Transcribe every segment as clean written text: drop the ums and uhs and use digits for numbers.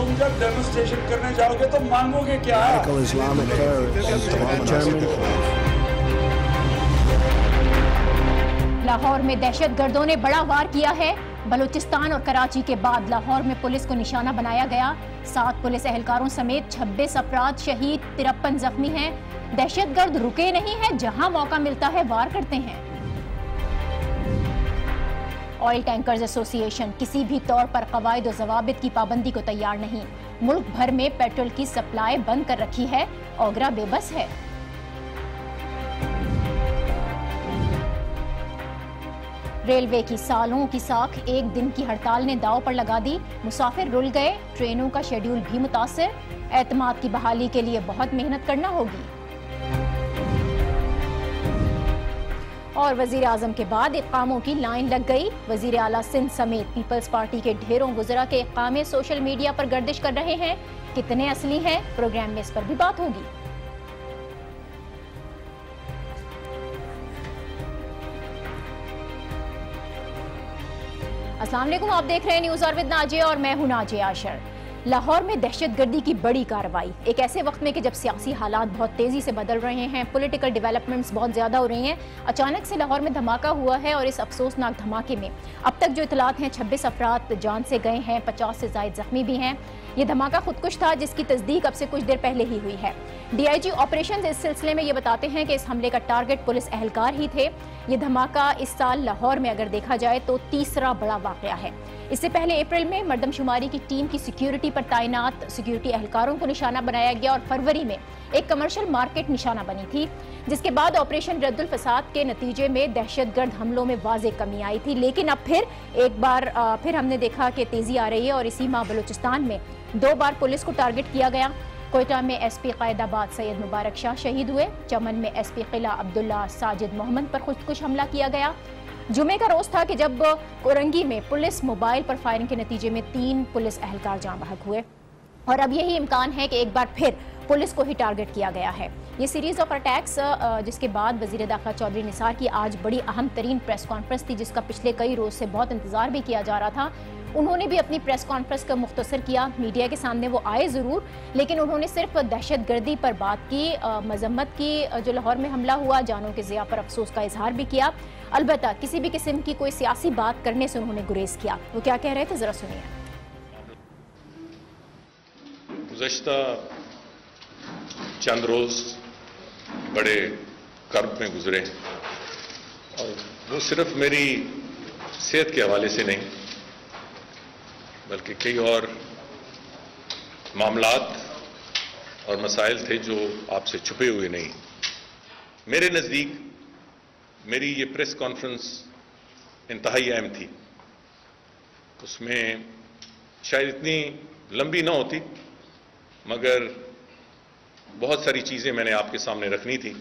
तुम जब डेमोन्स्ट्रेशन करने जाओगे तो मांगोगे क्या? लाहौर में दहशतगर्दों ने बड़ा वार किया है। बलूचिस्तान और कराची के बाद लाहौर में पुलिस को निशाना बनाया गया। 7 पुलिस एहलकारों समेत 26 अफराद शहीद, 53 जख्मी हैं। दहशतगर्द रुके नहीं हैं, जहां मौका मिलता है वार करते हैं। ऑयल टैंकर्स एसोसिएशन किसी भी तौर पर कवायद और जवाबित की पाबंदी को तैयार नहीं। मुल्क भर में पेट्रोल की सप्लाई बंद कर रखी है। ओगरा बेबस है। रेलवे की सालों की साख एक दिन की हड़ताल ने दांव पर लगा दी। मुसाफिर रुल गए, ट्रेनों का शेड्यूल भी मुतासिर। एतमाद की बहाली के लिए बहुत मेहनत करना होगी। और वजीर आजम के बाद इक़ामों की लाइन लग गई। वजीर आला सिंध समेत पीपल्स पार्टी के ढेरों गुजरा के इक़ामे सोशल मीडिया पर गर्दिश कर रहे हैं। कितने असली हैं, प्रोग्राम में इस पर भी बात होगी। अस्सलाम वालेकुम, आप देख रहे हैं न्यूज़ और विद नाजिया और मैं हूं नाजिया आशर। लाहौर में दहशतगर्दी की बड़ी कार्रवाई एक ऐसे वक्त में कि जब सियासी हालात बहुत तेजी से बदल रहे हैं, पॉलिटिकल डेवलपमेंट्स बहुत ज्यादा हो रही हैं, अचानक से लाहौर में धमाका हुआ है। और इस अफसोसनाक धमाके में अब तक जो इतलात हैं 26 अफराद जान से गए हैं, 50 से ज्यादा जख्मी भी हैं। ये धमाका खुदकुश था जिसकी तस्दीक अब से कुछ देर पहले ही हुई है। डीआईजी ऑपरेशन इस सिलसिले में ये बताते हैं कि इस हमले का टारगेट पुलिस एहलकार ही थे। ये धमाका इस साल लाहौर में अगर देखा जाए तो तीसरा बड़ा वाकया है। इससे पहले अप्रैल में मरदमशुमारी की टीम की सिक्योरिटी पर तैनात सिक्योरिटी एहलकारों को निशाना बनाया गया और फरवरी में एक कमर्शियल मार्केट निशाना बनी थी, जिसके बाद ऑपरेशन रद्दुल फसाद के नतीजे में दहशतगर्द हमलों में वाज़ेह कमी आई थी। लेकिन अब फिर एक बार फिर हमने देखा कि तेजी आ रही है और इसी माह बलूचिस्तान में 2 बार पुलिस को टारगेट किया गया। कोयटा में एसपी क़ायदाबाद सैयद मुबारक शाह शहीद हुए। चमन में एसपी किला अब्दुल्ला साजिद मोहम्मद पर खुदकुश हमला किया गया। जुमे का रोज था कि जब कोरंगी में पुलिस मोबाइल पर फायरिंग के नतीजे में 3 पुलिस एहलकार जान बहक हुए। और अब यही इम्कान है कि एक बार फिर पुलिस को ही टारगेट किया गया है। ये सीरीज ऑफ अटैक्स जिसके बाद वजीर दाखिला चौधरी निसार की आज बड़ी अहम तरीन प्रेस कॉन्फ्रेंस थी, जिसका पिछले कई रोज से बहुत इंतजार भी किया जा रहा था। उन्होंने भी अपनी प्रेस कॉन्फ्रेंस का मुख्तसर किया। मीडिया के सामने वो आए ज़रूर, लेकिन उन्होंने सिर्फ दहशतगर्दी पर बात की, मजम्मत की जो लाहौर में हमला हुआ, जानों के ज़िया पर अफसोस का इजहार भी किया। अलबत्ता किसी भी किस्म की कोई सियासी बात करने से उन्होंने गुरेज किया। वो क्या कह रहे थे, ज़रा सुनिए। गुज़श्ता चंद रोज बड़े कर्ब में गुजरे और वो सिर्फ मेरी सेहत के हवाले से नहीं बल्कि कई और मामलात और मसाइल थे जो आपसे छुपे हुए नहीं। मेरे नज़दीक मेरी ये प्रेस कॉन्फ्रेंस इंतहाई अहम थी। उसमें शायद इतनी लंबी ना होती, मगर बहुत सारी चीज़ें मैंने आपके सामने रखनी थी।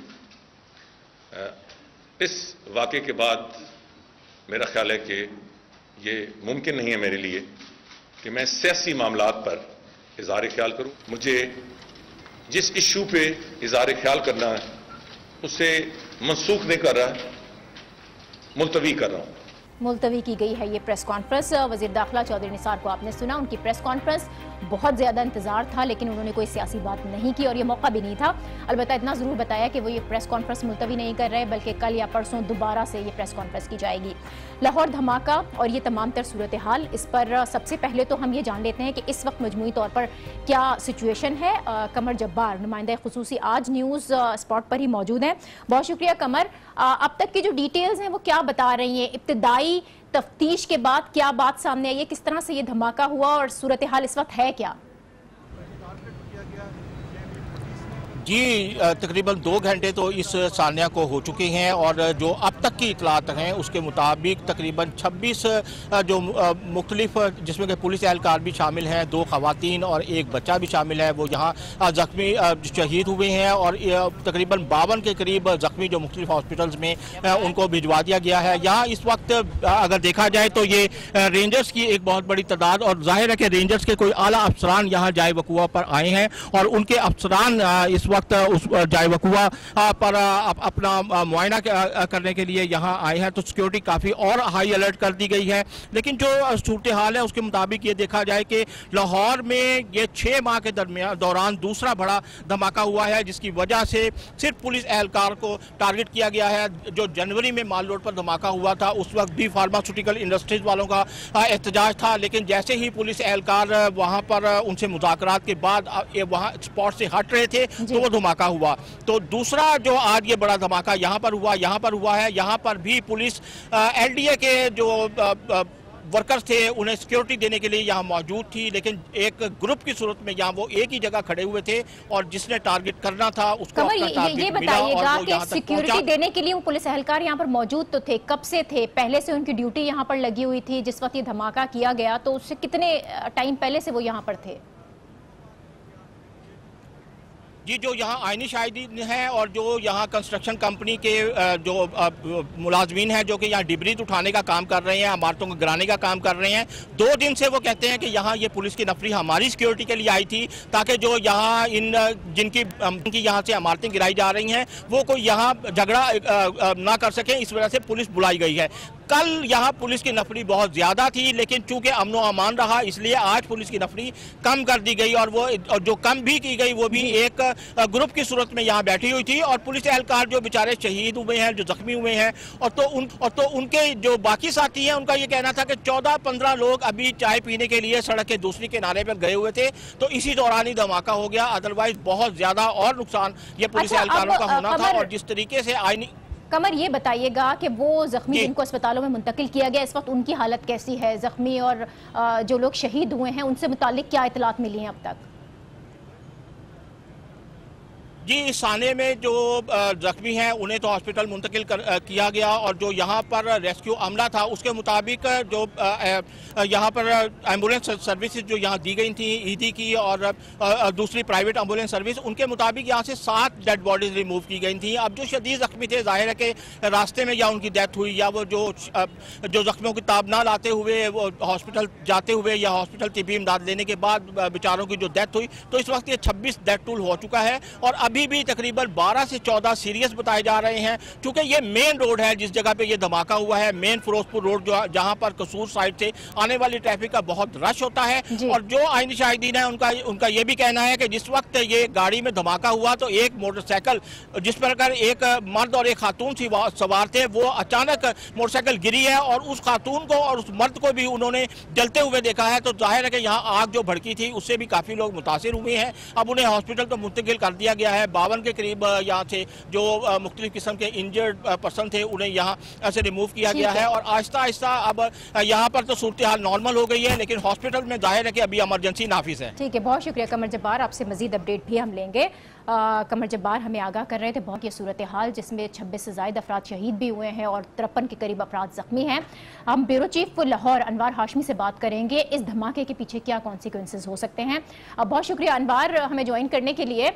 इस वाक़े के बाद मेरा ख्याल है कि ये मुमकिन नहीं है मेरे लिए कि मैं सियासी मामलात पर इज़हार ख्याल करूं। मुझे जिस इशू पे इज़हार ख्याल करना है उसे मनसूख नहीं कर रहा है, मुलतवी कर रहा हूं। मुलतवी की गई है ये प्रेस कॉन्फ्रेंस। वज़ीर दाखिला चौधरी निसार को आपने सुना, उनकी प्रेस कॉन्फ्रेंस बहुत ज़्यादा इंतजार था, लेकिन उन्होंने कोई सियासी बात नहीं की और ये मौका भी नहीं था। अलबत्ता इतना ज़रूर बताया कि वो ये प्रेस कॉन्फ्रेंस मुलतवी नहीं कर रहे, बल्कि कल या परसों दोबारा से ये प्रेस कॉन्फ्रेंस की जाएगी। लाहौर धमाका और ये तमाम तर सूरत हाल, इस पर सबसे पहले तो हम ये जान लेते हैं कि इस वक्त मजमूई तौर पर क्या सिचुएशन है। कमर जब्बार नुमाइंदा खुसूसी आज न्यूज़ स्पॉट पर ही मौजूद हैं। बहुत शुक्रिया कमर। अब तक की जो डिटेल्स हैं वो क्या बता रही हैं? इब्तिदाई तफ्तीश के बाद क्या बात सामने आई है, किस तरह से ये धमाका हुआ और सूरत हाल इस वक्त है क्या? जी, तकरीबन 2 घंटे तो इस सानिया को हो चुके हैं और जो अब तक की इतलात हैं उसके मुताबिक तकरीबन 26 जो मुख्तलिफ, जिसमें कि पुलिस एहलकार भी शामिल हैं, 2 खवातीन और 1 बच्चा भी शामिल है, वो यहाँ जख्मी शहीद हुए हैं और तकरीबन 52 के करीब जख्मी जो मुख्तलिफ हॉस्पिटल्स में उनको भिजवा दिया गया है। यहाँ इस वक्त अगर देखा जाए तो ये रेंजर्स की एक बहुत बड़ी तादाद, और जाहिर है कि रेंजर्स के कोई आला अफसरान यहाँ जाए वकुआ पर आए हैं और उनके अफसरान इस वक्त उस जाए वकुआ पर अपना मुआयना करने के लिए यहाँ आए हैं। तो सिक्योरिटी काफ़ी और हाई अलर्ट कर दी गई है। लेकिन जो सूरत हाल है उसके मुताबिक ये देखा जाए कि लाहौर में ये 6 माह के दौरान दूसरा बड़ा धमाका हुआ है, जिसकी वजह से सिर्फ पुलिस एहलकार को टारगेट किया गया है। जो जनवरी में माल रोड पर धमाका हुआ था उस वक्त भी फार्मास्यूटिकल इंडस्ट्रीज वालों का एहतजाज था, लेकिन जैसे ही पुलिस एहलकार वहाँ पर उनसे मुज़ाकरात के बाद वहाँ स्पॉट से हट रहे थे तो वो धमाका हुआ। तो दूसरा जो आज ये बड़ा धमाका यहाँ पर हुआ है। यहाँ पर भी पुलिस LDA के जो वर्कर्स थे उन्हें सिक्योरिटी देने के लिए यहाँ मौजूद थी, लेकिन एक ग्रुप की सूरत में यहाँ वो एक ही जगह खड़े हुए थे और जिसने टारगेट करना था उसको अपना टारगेट ये बताइएगा कि सिक्योरिटी देने के लिए वो पुलिस एहलकार यहाँ पर मौजूद तो थे, कब से थे? पहले से उनकी ड्यूटी यहाँ पर लगी हुई थी जिस वक्त ये धमाका किया गया, तो उससे कितने टाइम पहले से वो यहाँ पर थे? जी, जो यहाँ आइनी शाहिदी है और जो यहाँ कंस्ट्रक्शन कंपनी के जो मुलाजमीन हैं जो कि यहाँ डिब्रीज उठाने का काम कर रहे हैं, इमारतों को गिराने का काम कर रहे हैं, 2 दिन से वो कहते हैं कि यहाँ ये पुलिस की नफरी हमारी सिक्योरिटी के लिए आई थी ताकि जो यहाँ जिनकी यहाँ से इमारतें गिराई जा रही हैं वो कोई यहाँ झगड़ा ना कर सकें, इस वजह से पुलिस बुलाई गई है। कल यहाँ पुलिस की नफरी बहुत ज़्यादा थी, लेकिन चूंकि अमनो अमान रहा इसलिए आज पुलिस की नफरी कम कर दी गई और जो कम भी की गई वो भी एक ग्रुप की सूरत में यहाँ बैठी हुई थी। और पुलिस एहलकार जो बेचारे शहीद हुए हैं, जो जख्मी हुए हैं और उनके जो बाकी साथी हैं उनका ये कहना था कि 14-15 लोग अभी चाय पीने के लिए सड़क के दूसरे किनारे पर गए हुए थे, तो इसी दौरान ही धमाका हो गया। अदरवाइज बहुत ज़्यादा और नुकसान ये पुलिस एहलकारों का होना था। और जिस तरीके से आईनी कमर, ये बताइएगा कि वो जख्मी जिनको अस्पतालों में मुंतकिल किया गया इस वक्त उनकी हालत कैसी है? जख्मी और जो लोग शहीद हुए हैं उनसे मुतालिक क्या इतलात मिली हैं अब तक? जी, इस थाने में जो जख्मी हैं उन्हें तो हॉस्पिटल मुंतकिल किया गया और जो यहाँ पर रेस्क्यू अमला था उसके मुताबिक जो यहाँ पर एम्बुलेंस सर्विसेज जो यहाँ दी गई थी ईदी की और दूसरी प्राइवेट एम्बुलेंस सर्विस, उनके मुताबिक यहाँ से 7 डेड बॉडीज रिमूव की गई थी। अब जो शदीद जख्मी थे जाहिर है कि रास्ते में या उनकी डेथ हुई या वो जो जख्मियों की ताब ना लाते हुए वो हॉस्पिटल जाते हुए या हॉस्पिटल तिबी इमदाद लेने के बाद बेचारों की जो डेथ हुई, तो इस वक्त ये 26 डेथ टूल हो चुका है और अभी भी तकरीबन 12 से 14 सीरियस बताए जा रहे हैं। क्योंकि ये मेन रोड है जिस जगह पे ये धमाका हुआ है, मेन फिरोजपुर रोड जहां पर कसूर साइड से आने वाली ट्रैफिक का बहुत रश होता है। और जो आइनी शाहिदीन है उनका ये भी कहना है कि जिस वक्त ये गाड़ी में धमाका हुआ तो एक मोटरसाइकिल जिस पर एक मर्द और एक खातून सवार थे, वो अचानक मोटरसाइकिल गिरी है और उस खातून को और उस मर्द को भी उन्होंने जलते हुए देखा है। तो जाहिर है कि यहाँ आग जो भड़की थी उससे भी काफी लोग मुतासिर हुए हैं। अब उन्हें हॉस्पिटल तो मुंतकिल कर दिया गया है। 52 के करीब यहाँ से जो मुख्तलिफ किस्म के इंजर्ड पर्सन थे उन्हें यहाँ से रिमूव किया गया है और आहिस्ता आहिस्ता अब यहाँ पर तो सूरत हाल नॉर्मल हो गई है, लेकिन हॉस्पिटल में जाहिर है कि अभी इमरजेंसी नाफिज है। ठीक है, बहुत शुक्रिया कमर जब्बार, आपसे मजीद अपडेट भी हम लेंगे। कमर जब्बार हमें आगाह कर रहे थे बहुत ये सूरत हाल जिसमें 26 से ज़ायद अफराद शहीद भी हुए हैं और 53 के करीब अफराद जख्मी हैं। हम ब्यूरो चीफ लाहौर अनवार हाशमी से बात करेंगे इस धमाके के पीछे क्या कॉन्सिक्वेंसेस हो सकते हैं। बहुत शुक्रिया अनवार हमें ज्वाइन करने के लिए।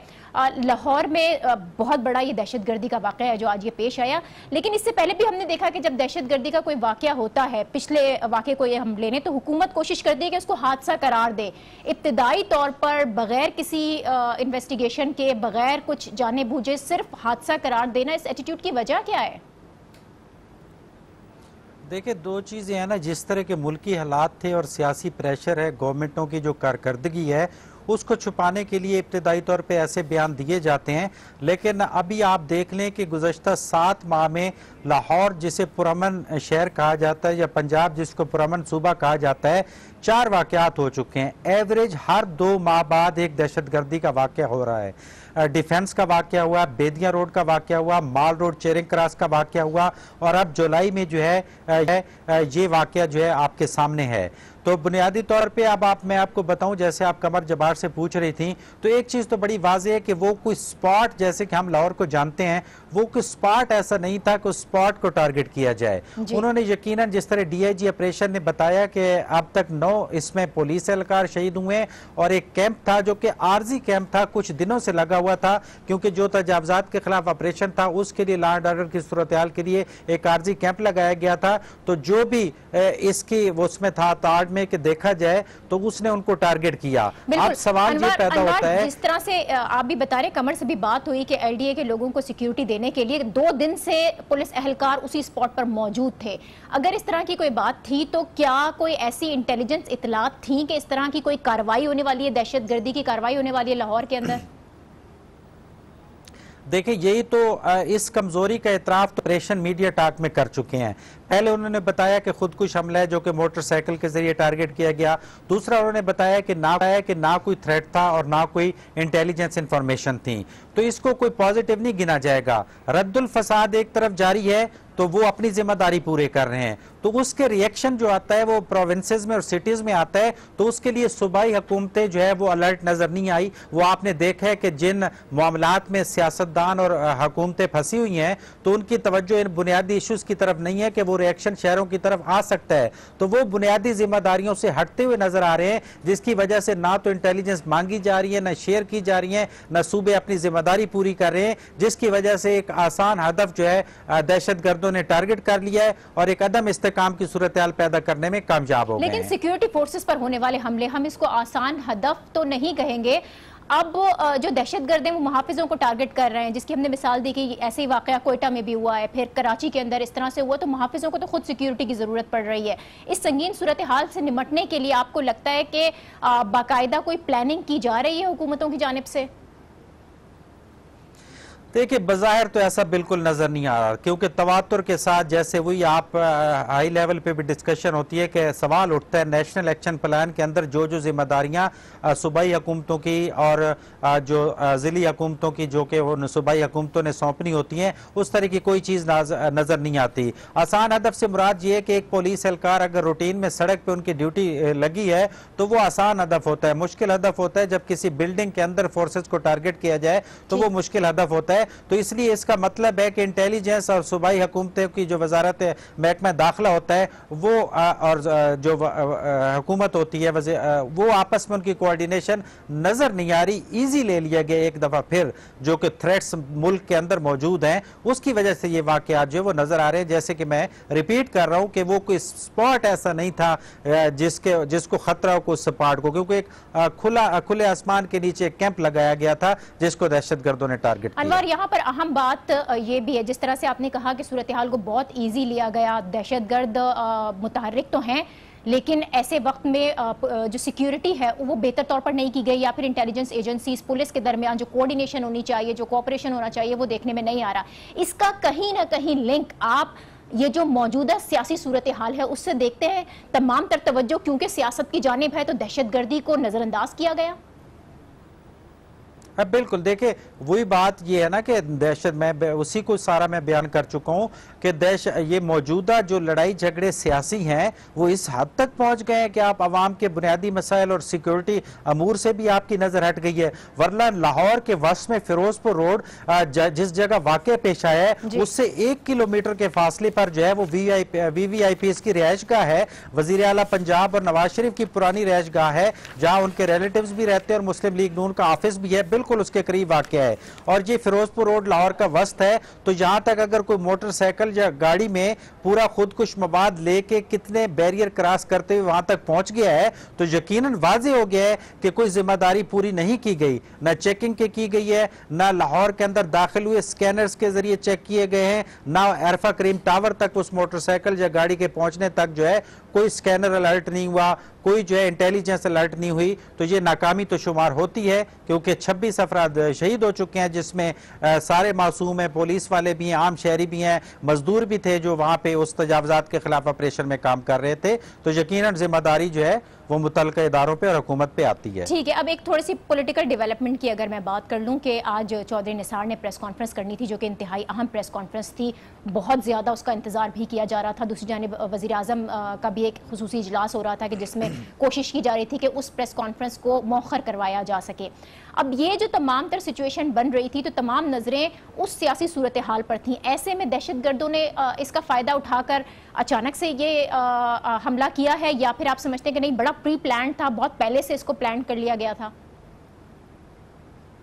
लाहौर में बहुत बड़ा ये दहशतगर्दी का वाक़या है जो आज ये पेश आया, लेकिन इससे पहले भी हमने देखा कि जब दहशतगर्दी का कोई वाक़या होता है, पिछले वाक़े को ये हम लेने तो हुकूमत कोशिश करती है कि उसको हादसा करार दे, इब्तिदाई तौर पर बगैर किसी इन्वेस्टिगेशन के, बगैर कुछ जाने बूझे सिर्फ हादसा करार देना। इस एटीट्यूड की वजह क्या है? देखिए, 2 चीज़ें हैं ना, जिस तरह के मुल्की हालात थे और सियासी प्रेशर है, गवर्नमेंटों की जो कारकर्दगी है उसको छुपाने के लिए इब्तिदाई तौर पे ऐसे बयान दिए जाते हैं। लेकिन अभी आप देख लें कि गुज़श्ता 7 माह में लाहौर जिसे पुरअमन शहर कहा जाता है या पंजाब जिसको पुरअमन सूबा कहा जाता है, 4 वाक़यात हो चुके हैं। एवरेज हर 2 माह बाद एक दहशतगर्दी का वाक़या हो रहा है। डिफेंस का वाक़या हुआ, बेदिया रोड का वाक़या हुआ, माल रोड चेरिंग क्रॉस का वाक़या हुआ और अब जुलाई में जो है ये वाक़या जो है आपके सामने है। तो बुनियादी तौर पे अब मैं आपको बताऊं, जैसे आप कमर जब्बार से पूछ रही थी, तो एक चीज़ तो बड़ी वाज़ेह है कि वो कोई स्पॉट जैसे कि हम लाहौर को जानते हैं वो कोई स्पॉट ऐसा नहीं था कि उस स्पॉट को टारगेट किया जाए। उन्होंने यकीनन जिस तरह डीआईजी ऑपरेशन ने बताया कि अब तक 9 इसमें पुलिस एहलकार शहीद हुए और एक कैंप था जो कि आर्जी कैंप था, कुछ दिनों से लगा हुआ था, क्योंकि जो तजावजात के खिलाफ ऑपरेशन था उसके लिए लॉ एंड ऑर्डर की सूरत हाल के लिए एक आर्जी कैंप लगाया गया था। तो जो भी इसकी उसमें था ताड़ में कि देखा जाए तो उसने उनको टारगेट किया। अब सवाल ये पैदा होता है, जिस तरह से आप भी बता रहे, कमर से भी बात हुई कि एलडीए के लोगों को सिक्योरिटी देने के लिए 2 दिन से पुलिस एहलकार उसी स्पॉट पर मौजूद थे। अगर इस तरह की कोई बात थी तो क्या कोई ऐसी इंटेलिजेंस इतलात थी कि इस तरह की कोई कार्रवाई होने वाली है, दहशतगर्दी की कार्रवाई होने वाली है लाहौर के अंदर? देखिए, यही तो इस कमजोरी का इतराफ तो ऑपरेशन मीडिया टॉक में कर चुके हैं। पहले उन्होंने बताया कि खुदकुश हमला है जो कि मोटरसाइकिल के जरिए टारगेट किया गया। दूसरा उन्होंने बताया कि ना कोई थ्रेट था और ना कोई इंटेलिजेंस इंफॉर्मेशन थी। तो इसको कोई पॉजिटिव नहीं गिना जाएगा। रद्दुल फसाद एक तरफ जारी है तो वो अपनी जिम्मेदारी पूरे कर रहे हैं, तो उसके रिएक्शन जो आता है वो प्रोविंसेस में और सिटीज में आता है, तो उसके लिए सूबाई हुकूमतें जो है वो अलर्ट नजर नहीं आई। वो आपने देखा है कि जिन मामलात में सियासतदान और हुकूमतें फंसी हुई हैं तो उनकी तवज्जो इन बुनियादी इश्यूज की तरफ नहीं है कि वो रिएक्शन शहरों की तरफ आ सकता है। तो वो बुनियादी जिम्मेदारियों से हटते हुए नजर आ रहे हैं, जिसकी वजह से ना तो इंटेलिजेंस मांगी जा रही है, ना शेयर की जा रही है, ना सूबे अपनी जिम्मेदारी पूरी कर रहे हैं, जिसकी वजह से एक आसान हदफ जो है दहशतगर्दों ने टारगेट कर लिया है और एक अदम इस्तेकाम की सूरत हाल पैदा करने में कामयाब हो गए। लेकिन सिक्योरिटी फोर्सेस पर होने वाले हमले, हम इसको आसान हदफ तो नहीं कहेंगे। अब जो दहशतगर्द हैं वो मुहाफिजों को टारगेट कर रहे हैं, जिसकी हमने मिसाल दी कि ऐसे ही वाकया कोयटा में भी हुआ है, फिर कराची के अंदर इस तरह से हुआ, तो मुहाफिजों को तो खुद सिक्योरिटी की जरूरत पड़ रही है। इस संगीन सूरत हाल से निपटने के लिए आपको लगता है कि बाकायदा कोई प्लानिंग की जा रही है हुकूमतों की जानिब से? देखिए, बज़ाहिर तो ऐसा बिल्कुल नजर नहीं आ रहा, क्योंकि तवातुर के साथ जैसे वही आप हाई लेवल पे भी डिस्कशन होती है कि सवाल उठता है नेशनल एक्शन प्लान के अंदर जो जो जिम्मेदारियां सूबाई हुकूमतों की और जो ज़िली हुकूमतों की जो कि वो सूबाई हुकूमतों ने सौंपनी होती हैं, उस तरह की कोई चीज़ नजर नहीं आती। आसान हदफ से मुराद ये है कि एक पुलिस एहलकार अगर रूटीन में सड़क पर उनकी ड्यूटी लगी है तो वो आसान हदफ होता है। मुश्किल हदफ होता है जब किसी बिल्डिंग के अंदर फोर्सेज को टारगेट किया जाए तो वो मुश्किल हदफ होता है। तो इसलिए इसका मतलब है कि इंटेलिजेंस और सूबाई हुकूमतों की जो वजारत महकमा दाखिला होता है वो और जो हुकूमत होती है वो आपस में उनकी कोऑर्डिनेशन नजर नहीं आ रही। इजी ले लिया गया एक दफा फिर, जो कि थ्रेट्स मुल्क के अंदर मौजूद हैं, उसकी वजह से ये वाकयात जो वो नजर आ रहे हैं। जैसे कि मैं रिपीट कर रहा हूं कि वो कोई स्पॉट ऐसा नहीं था जिसको खतरा हो उस स्पॉट को, क्योंकि एक खुले आसमान के नीचे कैंप लगाया गया था जिसको दहशतगर्दों ने टारगेट किया। अनवर, यहाँ पर अहम बात ये भी है, जिस तरह से आपने कहा कि सूरत हाल को बहुत ईजी लिया गया, दहशतगर्द मुतहर्रिक तो हैं लेकिन ऐसे वक्त में जो सिक्योरिटी है वो बेहतर तौर पर नहीं की गई, या फिर इंटेलिजेंस एजेंसीज पुलिस के दरमियान जो कोऑर्डिनेशन होनी चाहिए, जो कोऑपरेशन होना चाहिए, वो देखने में नहीं आ रहा। इसका कहीं ना कहीं लिंक आप ये जो मौजूदा सियासी सूरत हाल है उससे देखते हैं? तमाम तर तवज्जो क्योंकि सियासत की जानिब है तो दहशतगर्दी को नजरअंदाज किया गया। बिल्कुल, देखिए वही बात ये है ना कि दहशत, मैं उसी को सारा मैं बयान कर चुका हूँ कि ये मौजूदा जो लड़ाई झगड़े सियासी हैं वो इस हद तक पहुँच गए हैं कि आप आवाम के बुनियादी मसाइल और सिक्योरिटी अमूर से भी आपकी नज़र हट गई है। वरना लाहौर के वस्त में फिरोजपुर रोड जिस जगह वाक़या पेश आया है उससे 1 किलोमीटर के फासले पर जो है वो VVIP की रिहाइश गाह है। वज़ीर आला पंजाब और नवाज शरीफ की पुरानी रिहाइश गाह है जहाँ उनके रिलेटिव्स भी रहते हैं और मुस्लिम लीग नून का ऑफिस भी है, बिल्कुल उसके करीब वाक़या है। और ये फिरोजपुर रोड लाहौर का वस्त है, तो यहाँ तक अगर कोई मोटरसाइकिल या गाड़ी में पूरा खुदकुश मवाद लेके कितने बैरियर क्रॉस करते हुए वहां तक पहुंच गया है तो यकीनन वाज़ेह हो गया है कि कोई जिम्मेदारी पूरी नहीं की गई, ना चेकिंग की गई है, ना लाहौर के अंदर दाखिल हुए स्कैनर्स के जरिए चेक किए गए हैं, ना अरफा करीम टावर तक उस मोटरसाइकिल या गाड़ी के पहुंचने तक जो है कोई स्कैनर अलर्ट नहीं हुआ, कोई जो है इंटेलिजेंस अलर्ट नहीं हुई। तो ये नाकामी तो शुमार होती है क्योंकि 26 अफराद शहीद हो चुके हैं जिसमें सारे मासूम हैं, पुलिस वाले भी हैं, आम शहरी भी हैं, मजदूर भी थे जो वहां पे उस तजावजात के खिलाफ ऑपरेशन में काम कर रहे थे। तो यकीनन जिम्मेदारी जो है वो मुतल्लिका इदारों पे और हुकूमत पे आती है। ठीक है, अब एक थोड़ी सी पॉलिटिकल डेवलपमेंट की अगर मैं बात कर लूँ कि आज चौधरी निसार ने प्रेस कॉन्फ्रेंस करनी थी, जो कि इंतहाई अहम प्रेस कॉन्फ्रेंस थी, बहुत ज़्यादा उसका इंतजार भी किया जा रहा था। दूसरी जानिब वज़ीर आज़म का भी एक खुसूसी इजलास हो रहा था कि जिसमें कोशिश की जा रही थी कि उस प्रेस कॉन्फ्रेंस को मौखर करवाया जा सके। अब ये जो तमाम तर सिचुएशन बन रही थी तो तमाम नज़रें उस सियासी सूरत हाल पर थीं। ऐसे में दहशत गर्दों ने इसका फ़ायदा उठाकर अचानक से ये हमला किया है, या फिर आप समझते हैं कि नहीं बड़ा प्री प्लान था, बहुत पहले से इसको प्लान कर लिया गया था?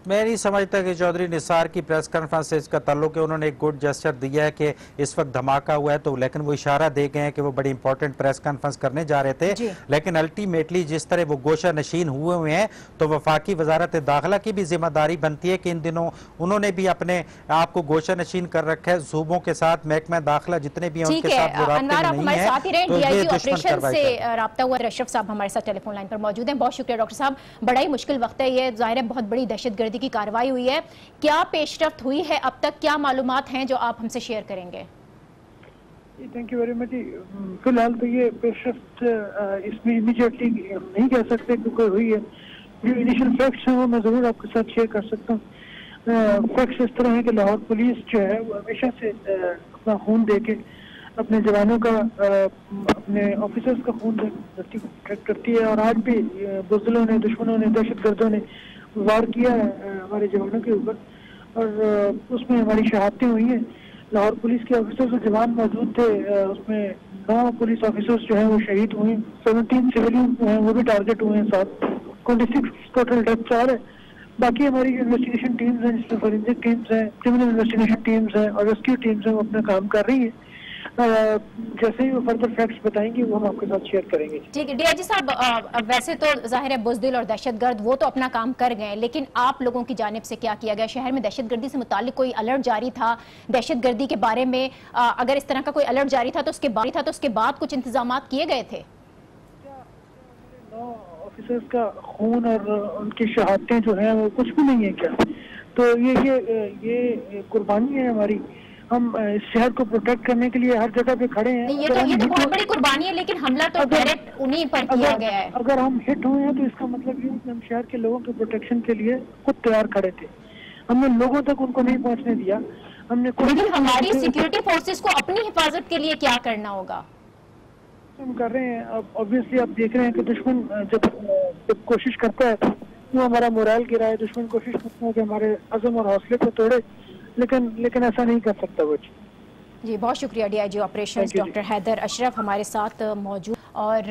मैं नहीं समझता कि चौधरी निसार की प्रेस कॉन्फ्रेंस से इसका ताल्लुक है। उन्होंने एक गुड जेस्चर दिया है कि इस वक्त धमाका हुआ है, तो लेकिन वो इशारा दे गए हैं कि वो बड़ी इंपॉर्टेंट प्रेस कॉन्फ्रेंस करने जा रहे थे, लेकिन अल्टीमेटली जिस तरह वो गोशा नशीन हुए हैं तो वफाकी वजारत दाखिला की भी जिम्मेदारी बनती है कि इन दिनों उन्होंने भी अपने आप को गोशा नशीन कर रखा है। सूबों के साथ महकमा दाखिला जितने भी हैं उनके साथ वो राब्ते में नहीं है, तो ये दुश्मन से राब्ता हुआ। अशरफ साहब हमारे साथ टेलीफोन लाइन पर मौजूद हैं। बहुत शुक्रिया डॉक्टर साहब। बड़ा ही मुश्किल वक्त है ये, जाहिर है बहुत बड़ी दहशतगर्दी की कार्रवाई हुई है। क्या पेशरफ्त हुई है अब तक, क्या मालूमात हैं जो आप हमसे शेयर करेंगे? Thank you very much. फिलहाल तो ये पेशरफ्त इसमें इमीडिएटली नहीं कह सकते क्योंकि हुई है। जो इनिशियल फैक्ट्स हैं वो मैं जरूर आपके साथ शेयर कर सकता हूँ। फैक्ट्स इस तरह है कि लाहौर पुलिस जो है वो हमेशा से अपना खून दे के अपने जवानों का, अपने ऑफिसर्स का खून प्रोटेक्ट करती है, और आज भी बुज़दिलों ने, दुश्मनों ने, दहशतगर्दों ने वार किया है हमारे जवानों के ऊपर, और उसमें हमारी शहादतें हुई हैं। लाहौर पुलिस के ऑफिसर्स और जवान मौजूद थे, उसमें 9 पुलिस ऑफिसर्स जो हैं वो शहीद हुए, 17 सिविलियन जो हैं वो भी टारगेट हुए हैं, 26 टोटल डेथ्स आ रहे हैं। बाकी हमारी जो इन्वेस्टिगेशन टीम्स हैं, जिसमें फॉरेंसिक टीम्स हैं, क्रिमिनल इन्वेस्टिगेशन टीम्स हैं और रेस्क्यू टीम्स हैं, वो अपना काम कर रही है। जैसे ही वो फर्दर फैक्ट्स बताएंगे वो हम आपके साथ शेयर करेंगे। ठीक है डीआईजी साहब, वैसे तो जाहिर है बुज़दिल और दहशतगर्द वो तो अपना काम कर गए, लेकिन आप लोगों की जानिब से क्या किया गया? शहर में दहशतगर्दी से मुताल्लिक कोई अलर्ट जारी था? दहशतगर्दी के बारे में अगर इस तरह का कोई अलर्ट जारी था तो उसके बाद कुछ इंतजाम किए गए थे? 9 ऑफिसर्स का खून और उनकी शहादतें जो है वो कुछ भी नहीं है क्या? तो ये कुर्बानी है हमारी। हम इस शहर को प्रोटेक्ट करने के लिए हर जगह पे खड़े हैं। ये तो बहुत बड़ी कुर्बानी है, लेकिन हमला तो डायरेक्ट उन्हीं पर किया गया है। अगर हम हिट हुए हैं तो इसका मतलब ये है कि हम शहर के लोगों के प्रोटेक्शन के लिए खुद तैयार खड़े थे। हमने लोगों तक उनको नहीं पहुंचने दिया। हमने लेकिन हमारी सिक्योरिटी फोर्सेस को अपनी हिफाजत के लिए क्या करना होगा? हम कर रहे हैं। अब ऑब्वियसली आप देख रहे हैं कि दुश्मन जब कोशिश करता है तो हमारा मोरल गिरा है। दुश्मन कोशिश करता है कि हमारे अज़म और हौसले को तोड़े, लेकिन ऐसा नहीं कर सकता वो। जी बहुत शुक्रिया। DIG operations doctor Haider Ashraf हमारे साथ मौजूद, और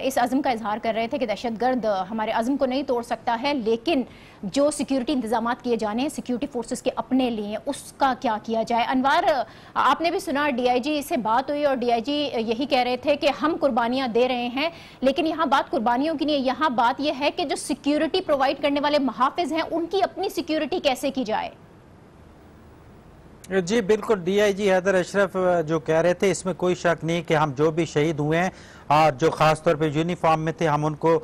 इस अज़म का इजहार कर रहे थे कि दहशतगर्द हमारे अज़म को नहीं तोड़ सकता है, लेकिन जो सिक्योरिटी इंतजाम किए जाने हैं सिक्योरिटी फोर्सेस के अपने लिए, उसका क्या किया जाए? अनवार, आपने भी सुना डीआईजी से बात हुई और डीआईजी यही कह रहे थे कि हम कुर्बानियाँ दे रहे हैं, लेकिन यहाँ बात कुर्बानियों की नहीं है। यहाँ बात यह है कि जो सिक्योरिटी प्रोवाइड करने वाले मुहाफिज हैं उनकी अपनी सिक्योरिटी कैसे की जाए? जी बिल्कुल, डीआईजी हैदर अशरफ जो कह रहे थे इसमें कोई शक नहीं कि हम जो भी शहीद हुए हैं जो खास तौर पे यूनिफॉर्म में थे हम उनको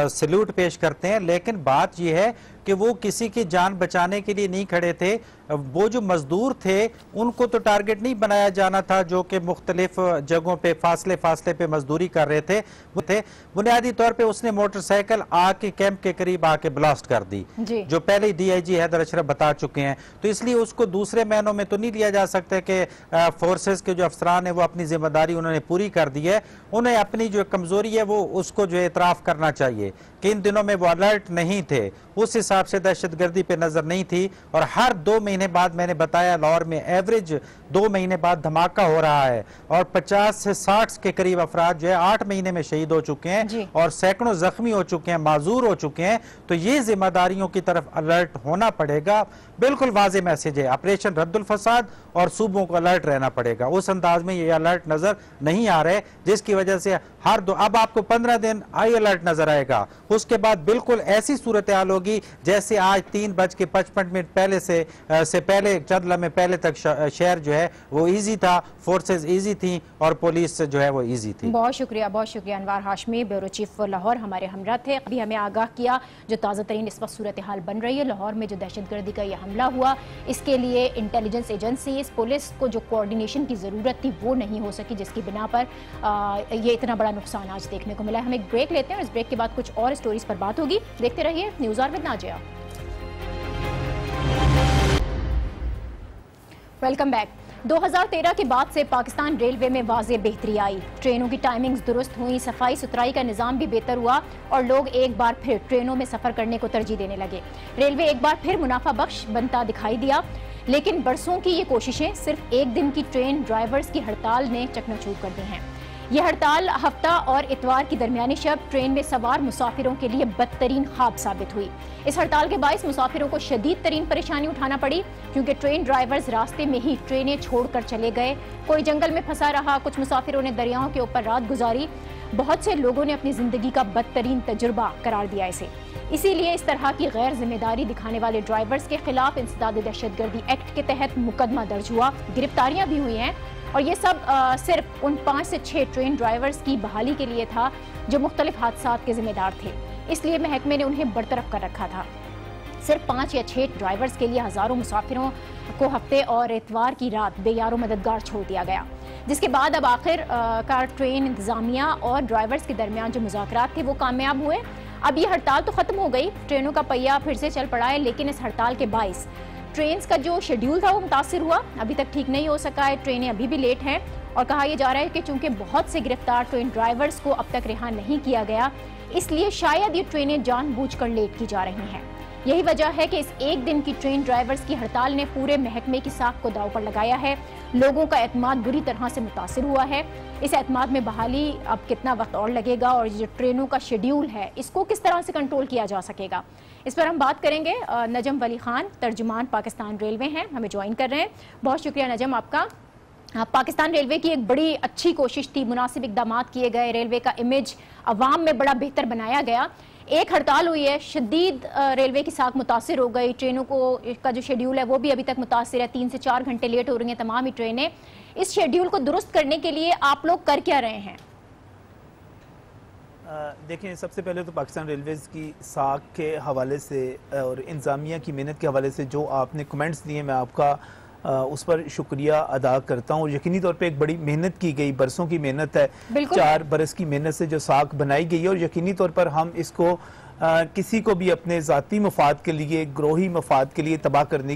सैल्यूट पेश करते हैं, लेकिन बात यह है कि वो किसी की जान बचाने के लिए नहीं खड़े थे। वो जो मजदूर थे उनको तो टारगेट नहीं बनाया जाना था, जो कि मुख्तलिफ जगहों पे फासले पे मजदूरी कर रहे थे। वो थे बुनियादी तौर पे उसने मोटरसाइकिल आके कैंप के करीब आके ब्लास्ट कर दी, जो पहले डीआईजी हैदर अशरफ बता चुके हैं। तो इसलिए उसको दूसरे महीनों में तो नहीं लिया जा सकता कि फोर्सेस के जो अफसरान है वो अपनी जिम्मेदारी उन्होंने पूरी कर दी है। उन्हें अपनी जो कमजोरी है वो उसको जो एतराफ करना चाहिए कि इन दिनों में वो अलर्ट नहीं थे, उस हिसाब से दहशतगर्दी पे नजर नहीं थी। और हर 2 महीने बाद, मैंने बताया लाहौर में एवरेज 2 महीने बाद धमाका हो रहा है, और 50 से 60 के करीब अफराद जो है 8 महीने में शहीद हो चुके हैं और सैकड़ों जख्मी हो चुके हैं, माजूर हो चुके हैं। तो ये जिम्मेदारियों की तरफ अलर्ट होना पड़ेगा। बिल्कुल वाज़ेह मैसेज है, ऑपरेशन रद्दुल फसाद और सूबों को अलर्ट रहना पड़ेगा। उस अंदाज में ये अलर्ट नजर नहीं आ रहे, जिसकी वजह से अब आपको 15 दिन हाई अलर्ट नजर आएगा, उसके बाद बिल्कुल ऐसी सूरत हाल होगी जैसे आज 3:55 पहले से पहले चंद लम्हे पहले तक शहर जो है वो ईजी था, फोर्सेज ईजी थी और पुलिस जो है वो ईजी थी। बहुत शुक्रिया अनवार हाशमी, ब्यूरो चीफ लाहौर हमारे हमरा थे। अभी हमें आगाह किया जो ताज़ा तरीन इस वक्त सूरत हाल बन रही है लाहौर में, जो दहशतगर्दी का यह हमला हुआ, इसके लिए इंटेलिजेंस एजेंसीज पुलिस को जो कोऑर्डिनेशन की ज़रूरत थी वो नहीं हो सकी, जिसकी बिना पर ये इतना बड़ा नुकसान आज देखने को मिला है। हम एक ब्रेक लेते हैं और इस ब्रेक के बाद कुछ और स्टोरीज पर बात होगी। देखते रहिए news hour with Nazia. Welcome back. 2013 के बाद से पाकिस्तान रेलवे में वाज़े बेहतरी आई, ट्रेनों की टाइमिंग्स दुरुस्त हुई, सफाई सुथराई का निज़ाम भी बेहतर हुआ और लोग एक बार फिर ट्रेनों में सफ़र करने को तरजीह देने लगे। रेलवे एक बार फिर मुनाफा बख्श बनता दिखाई दिया, लेकिन बरसों की ये कोशिशें सिर्फ एक दिन की ट्रेन ड्राइवर्स की हड़ताल ने चकनाचूर कर दी हैं। यह हड़ताल हफ्ता और इतवार की दरमियानी शब ट्रेन में सवार मुसाफिरों के लिए बदतरीन ख्वाब साबित हुई। इस हड़ताल के बायस मुसाफिरों को शदीद तरीन परेशानी उठाना पड़ी, क्योंकि ट्रेन ड्राइवर्स रास्ते में ही ट्रेनें छोड़कर चले गए, कोई जंगल में फंसा रहा, कुछ मुसाफिरों ने दरियाओं के ऊपर रात गुजारी। बहुत से लोगों ने अपनी जिंदगी का बदतरीन तजुर्बा करार दिया इसे। इसीलिए इस तरह की गैर जिम्मेदारी दिखाने वाले ड्राइवर्स के खिलाफ इंसदाद दहशतगर्दी एक्ट के तहत मुकदमा दर्ज हुआ, गिरफ्तारियां भी हुई हैं और ये सब सिर्फ उन 5 से 6 ट्रेन ड्राइवर्स की बहाली के लिए था जो मुख्तलिफ हादसात के जिम्मेदार थे, इसलिए महकमे ने उन्हें बरतरफ कर रखा था। सिर्फ 5 या 6 ड्राइवर्स के लिए हज़ारों मुसाफिरों को हफ्ते और इतवार की रात बेयारो मददगार छोड़ दिया गया, जिसके बाद अब आखिरकार ट्रेन इंतजामिया और ड्राइवर्स के दरमियान जो मुज़ाकरात थे वो कामयाब हुए। अब ये हड़ताल तो ख़त्म हो गई, ट्रेनों का पहिया फिर से चल पड़ा है, लेकिन इस हड़ताल के बायस ट्रेन्स का जो शेड्यूल था वो मुतासिर हुआ, अभी तक ठीक नहीं हो सका है, ट्रेनें अभी भी लेट हैं और कहा यह जा रहा है कि चूंकि बहुत से गिरफ्तार ट्रेन ड्राइवर्स को अब तक रिहा नहीं किया गया, इसलिए शायद ये ट्रेनें जानबूझकर लेट की जा रही हैं। यही वजह है कि इस एक दिन की ट्रेन ड्राइवर्स की हड़ताल ने पूरे महकमे की साख को दाव पर लगाया है। लोगों का एतमाद बुरी तरह से मुतासिर हुआ है। इस एतमाद में बहाली अब कितना वक्त और लगेगा और जो ट्रेनों का शेड्यूल है इसको किस तरह से कंट्रोल किया जा सकेगा, इस पर हम बात करेंगे। नजम वली खान तर्जुमान पाकिस्तान रेलवे हैं, हमें ज्वाइन कर रहे हैं। बहुत शुक्रिया नजम आपका। पाकिस्तान रेलवे की एक बड़ी अच्छी कोशिश थी, मुनासिब इकदाम किए गए, रेलवे का इमेज अवाम में बड़ा बेहतर बनाया गया। एक हड़ताल हुई है, शदीद रेलवे की साख मुतासिर हो गई, ट्रेनों को का जो शेड्यूल है वो भी अभी तक मुतासिर है, 3 से 4 घंटे लेट हो रही हैं तमाम ही ट्रेनें। इस शेड्यूल को दुरुस्त करने के लिए आप लोग कर क्या रहे हैं? देखें, सबसे पहले तो पाकिस्तान रेलवेज़ की साख के हवाले से और इंतज़ामिया की मेहनत के हवाले से जो आपने कमेंट्स दिए, मैं आपका उस पर शुक्रिया अदा करता हूँ। और यकीनी तौर पे एक बड़ी मेहनत की गई, बरसों की मेहनत है, 4 बरस की मेहनत से जो साख बनाई गई है और यकीनी तौर पर हम इसको किसी को भी अपने ज़ाती मफाद के लिए, ग्रोही मफाद के लिए तबाह करने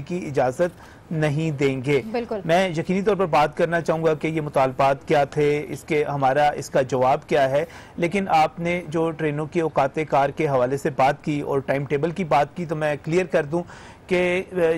की इजाज़त नहीं देंगे। मैं यकीनी तौर पर बात करना चाहूँगा कि ये मुतालबात क्या थे, हमारा इसका जवाब क्या है। लेकिन आपने जो ट्रेनों की औकात कार के हवाले से बात की और टाइम टेबल की बात की, तो मैं क्लियर कर दूँ कि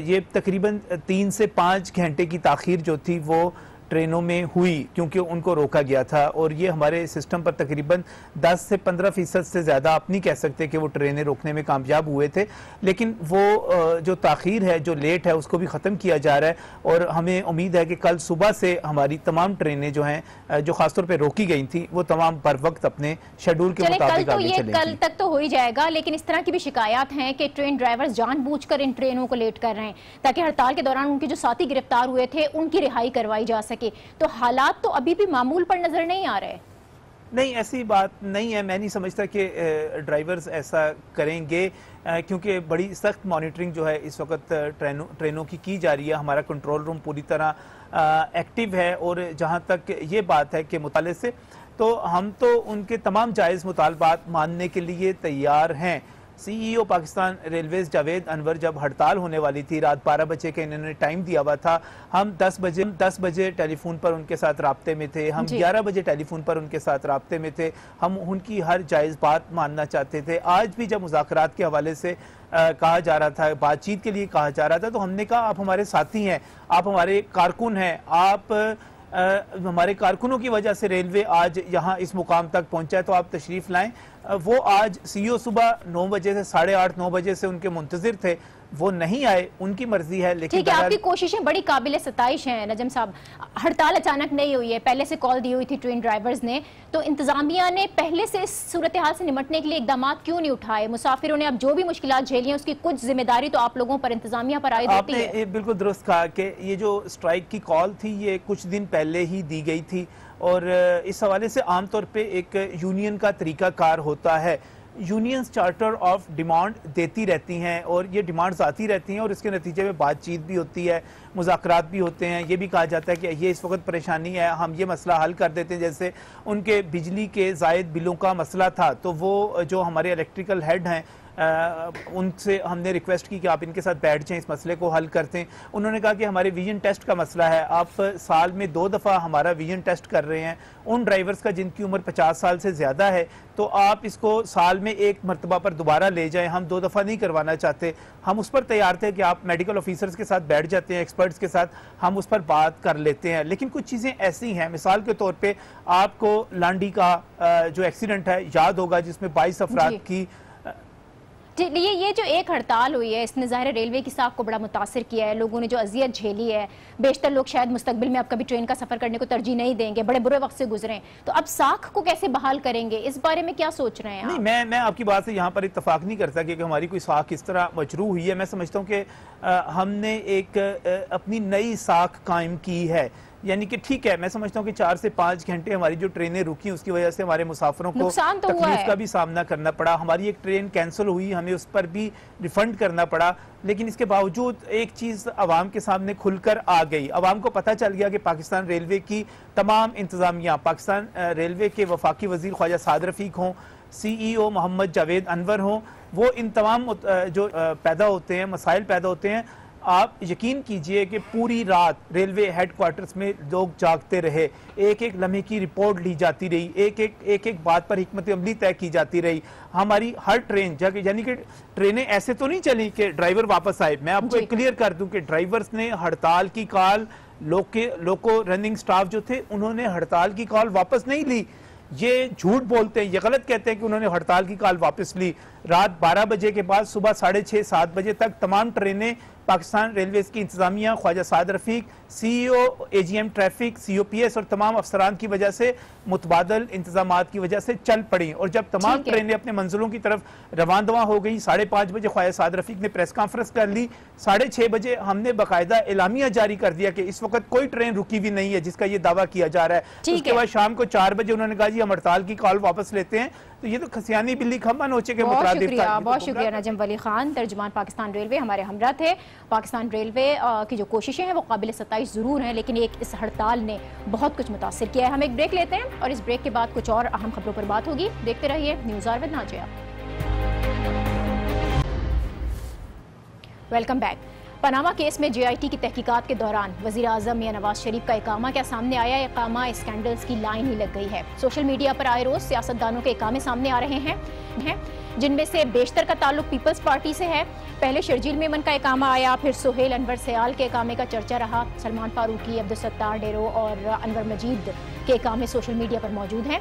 ये तकरीबन 3 से 5 घंटे की ताख़ीर जो थी वो ट्रेनों में हुई, क्योंकि उनको रोका गया था और ये हमारे सिस्टम पर तकरीबन 10 से 15% से ज़्यादा आप नहीं कह सकते कि वो ट्रेनें रोकने में कामयाब हुए थे। लेकिन वो जो ताख़ीर है, जो लेट है, उसको भी ख़त्म किया जा रहा है और हमें उम्मीद है कि कल सुबह से हमारी तमाम ट्रेनें जो हैं, जो ख़ासतौर पर रोकी गई थी, वो तमाम बर वक्त अपने शेड्यूल के मुताबिक आगे चलेंगी। कल तक तो हो ही जाएगा, लेकिन इस तरह की भी शिकायत हैं कि ट्रेन ड्राइवर्स जानबूझकर इन ट्रेनों को लेट कर रहे हैं ताकि हड़ताल के दौरान उनके जो साथी गिरफ्तार हुए थे उनकी रिहाई करवाई जा सके। तो हालात तो अभी भी मामूल पर नजर नहीं आ रहे। नहीं, ऐसी बात नहीं है। मैं नहीं समझता कि ड्राइवर्स ऐसा करेंगे, क्योंकि बड़ी सख्त मॉनिटरिंग जो है इस वक्त ट्रेनों की जा रही है। हमारा कंट्रोल रूम पूरी तरह एक्टिव है और जहां तक ये बात है कि मुताले से, तो हम तो उनके तमाम जायज़ मुतालबात मानने के लिए तैयार हैं। CEO पाकिस्तान रेलवेज जावेद अनवर जब हड़ताल होने वाली थी, रात 12 बजे का इन्होंने टाइम दिया हुआ था, हम 10 बजे टेलीफोन पर उनके साथ राब्ते में थे, हम 11 बजे टेलीफोन पर उनके साथ राब्ते में थे, हम उनकी हर जायज़ बात मानना चाहते थे। आज भी जब मुज़ाकरात के हवाले से कहा जा रहा था, बातचीत के लिए कहा जा रहा था, तो हमने कहा आप हमारे साथी हैं, आप हमारे कारकुन हैं, आप हमारे कारकुनों की वजह से रेलवे आज यहाँ इस मुकाम तक पहुँचा है, तो आप तशरीफ़ लाएँ, वो आज CEO सुबह 9 बजे से 8:30-9 बजे से उनके मुंतजिर थे, वो नहीं आए, उनकी मर्जी है। लेकिन ठीक है, आपकी कोशिशें बड़ी काबिल सताइश हैं नजम साहब। हड़ताल अचानक नहीं हुई है, पहले से कॉल दी हुई थी ट्रेन ड्राइवर्स ने, तो इंतजामिया ने पहले से इस सूरत हाल से निपटने के लिए इकदाम क्यों नहीं उठाए? मुसाफिरों ने अब जो भी मुश्किलात झेली हैं उसकी कुछ जिम्मेदारी तो आप लोगों पर, इंतजामिया पर आई होती है। आपने बिल्कुल दुरुस्त कहा कि ये जो स्ट्राइक की कॉल थी ये कुछ दिन पहले ही दी गई थी, और इस हवाले से आमतौर पे एक यूनियन का तरीकाकार होता है। यूनियंस चार्टर ऑफ डिमांड देती रहती हैं और ये डिमांड्स आती रहती हैं और इसके नतीजे में बातचीत भी होती है, मुज़ाकरात भी होते हैं। ये भी कहा जाता है कि ये इस वक्त परेशानी है, हम ये मसला हल कर देते हैं। जैसे उनके बिजली के ज़ायद बिलों का मसला था, तो वो जो हमारे इलेक्ट्रिकल हेड हैं उनसे हमने रिक्वेस्ट की कि आप इनके साथ बैठ जाएं, इस मसले को हल करते हैं। उन्होंने कहा कि हमारे विजन टेस्ट का मसला है, आप साल में 2 दफ़ा हमारा विजन टेस्ट कर रहे हैं उन ड्राइवर्स का जिनकी उम्र 50 साल से ज़्यादा है, तो आप इसको साल में 1 मरतबा पर दोबारा ले जाएं, हम 2 दफ़ा नहीं करवाना चाहते। हम उस पर तैयार थे कि आप मेडिकल ऑफिसर्स के साथ बैठ जाते हैं, एक्सपर्ट्स के साथ हम उस पर बात कर लेते हैं। लेकिन कुछ चीज़ें ऐसी हैं, मिसाल के तौर पर आपको लांडी का जो एक्सीडेंट है याद होगा, जिसमें 22 अफराद की ये जो एक हड़ताल हुई है इसने ज़ाहिर रेलवे की साख को बड़ा मुतासर किया है। लोगों ने जो अजियत झेली है, बेशतर लोग शायद मुस्तकबिल में अब कभी ट्रेन का सफ़र करने को तरजीह नहीं देंगे, बड़े बुरे वक्त से गुजरे, तो अब साख को कैसे बहाल करेंगे, इस बारे में क्या सोच रहे हैं? नहीं, मैं आपकी बात से यहाँ पर इत्तफाक नहीं करता कि हमारी कोई साख इस तरह मजरू हुई है। मैं समझता हूँ कि हमने एक अपनी नई साख कायम की है, यानी कि ठीक है, मैं समझता हूँ कि 4 से 5 घंटे हमारी जो ट्रेनें रुकी उसकी वजह से हमारे मुसाफिरों को तकलीफ का भी सामना करना पड़ा। हमारी एक ट्रेन कैंसिल हुई, हमें उस पर भी रिफंड करना पड़ा, लेकिन इसके बावजूद एक चीज़ आवाम के सामने खुलकर आ गई। आवाम को पता चल गया कि पाकिस्तान रेलवे की तमाम इंतजामिया, पाकिस्तान रेलवे के वफाकी वजीर ख्वाजा साद रफीक हों, CEO मोहम्मद जावेद अनवर हों, वो इन तमाम जो पैदा होते हैं, मसाइल पैदा होते हैं, आप यकीन कीजिए कि पूरी रात रेलवे हेडक्वार्टर्स में लोग जागते रहे, एक एक लम्हे की रिपोर्ट ली जाती रही, एक एक बात पर हिकमत अमली तय की जाती रही। हमारी हर ट्रेन यानी कि ट्रेनें ऐसे तो नहीं चली कि ड्राइवर वापस आए। मैं आपको क्लियर कर दूं कि ड्राइवर्स ने हड़ताल की कॉल, लोको रनिंग स्टाफ जो थे उन्होंने हड़ताल की कॉल वापस नहीं ली। ये झूठ बोलते हैं, ये गलत कहते हैं कि उन्होंने हड़ताल की कॉल वापस ली। रात 12 बजे के बाद सुबह 6:30-7 बजे तक तमाम ट्रेनें पाकिस्तान रेलवेज की इंतजामिया, Khawaja Saad Rafique, CEO AGM traffic, COPS और तमाम अफसरान की वजह से, मुतबादल इंतजामात की वजह से चल पड़ी। और जब तमाम ट्रेनें अपने मंजिलों की तरफ रवानदवा हो गई, 5:30 बजे ख्वाजा साद रफीक ने प्रेस कॉन्फ्रेंस कर ली। 6:30 बजे हमने बाकायदा एलामिया जारी कर दिया कि इस वक्त कोई ट्रेन रुकी हुई नहीं है, जिसका ये दावा किया जा रहा है। उसके बाद शाम को 4 बजे उन्होंने कहा जी हम हड़ताल की कॉल वापस लेते हैं। तो ये तो खसियानी बिल्ली खम्बा नोचे के मुताबिक था। बहुत शुक्रिया नजम वली खान, तर्जुमान पाकिस्तान रेलवे, हमारे हमरा थे। पाकिस्तान रेलवे की जो कोशिशें हैं वो काबिल सताइश ज़रूर हैं, लेकिन एक इस हड़ताल ने बहुत कुछ मुतासिर किया है। हम एक ब्रेक लेते हैं और इस ब्रेक के बाद कुछ और अहम खबरों पर बात होगी। देखते रहिए news hour with Nazia. Welcome back. Panama case में JIT की तहकीकात के दौरान वज़ीर आज़म मियां नवाज शरीफ का इकामा क्या सामने आया? इकामा स्कैंडल्स की लाइन ही लग गई है। सोशल मीडिया पर आए रोज सियासतदानों के इकामे सामने आ रहे हैं, जिनमें से बेशतर का ताल्लुक पीपल्स पार्टी से है। पहले शर्जील मेमन का इकामा आया, फिर सुहेल अनवर सयाल के इकामे का चर्चा रहा। सलमान फारूकी, अब्दुल सत्तार डेरो और अनवर मजीद के इकामे सोशल मीडिया पर मौजूद हैं।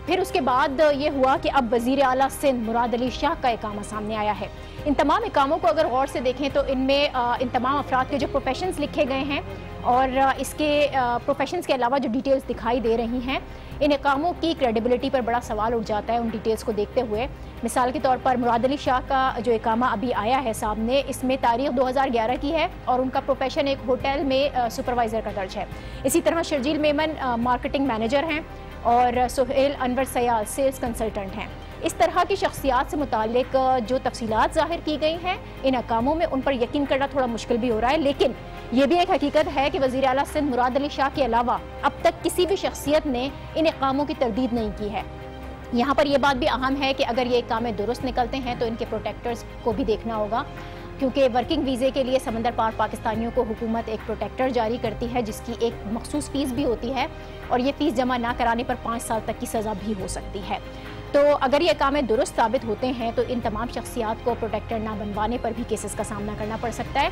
फिर उसके बाद ये हुआ कि अब वज़ीर आला सिंध मुराद अली शाह का इकामा सामने आया है। इन तमाम इकामों को अगर गौर से देखें तो इनमें इन तमाम अफराद के जो प्रोफेशंस लिखे गए हैं और इसके प्रोफेशंस के अलावा जो डिटेल्स दिखाई दे रही हैं, इन इकामों की क्रेडिबिलिटी पर बड़ा सवाल उठ जाता है उन डिटेल्स को देखते हुए। मिसाल के तौर पर मुराद अली शाह का जो इकामा अभी आया है सामने, इसमें तारीख 2011 की है और उनका प्रोफेशन एक होटल में सुपरवाइज़र का दर्ज है। इसी तरह शर्जील मेमन मार्केटिंग मैनेजर हैं और सुहेल अनवर सयाल सेल्स कंसल्टेंट हैं। इस तरह की शख्सियात से मुतालिक जो तफसीलात ज़ाहिर की गई हैं इन अकामों में, उन पर यकीन करना थोड़ा मुश्किल भी हो रहा है। लेकिन ये भी एक हकीकत है कि वज़ीर आला सिंध मुराद अली शाह के अलावा अब तक किसी भी शख्सियत ने इन इकामों की तरदीद नहीं की है। यहाँ पर यह बात भी अहम है कि अगर ये इकामे दुरुस्त निकलते हैं तो इनके प्रोटेक्टर्स को भी देखना होगा, क्योंकि वर्किंग वीज़े के लिए समंदर पार पाकिस्तानियों को हुकूमत एक प्रोटेक्टर जारी करती है जिसकी एक मखसूस फ़ीस भी होती है और ये फ़ीस जमा ना कराने पर 5 साल तक की सज़ा भी हो सकती है। तो अगर ये कामे दुरुस्त साबित होते हैं तो इन तमाम शख्सियात को प्रोटेक्टर ना बनवाने पर भी केसेस का सामना करना पड़ सकता है।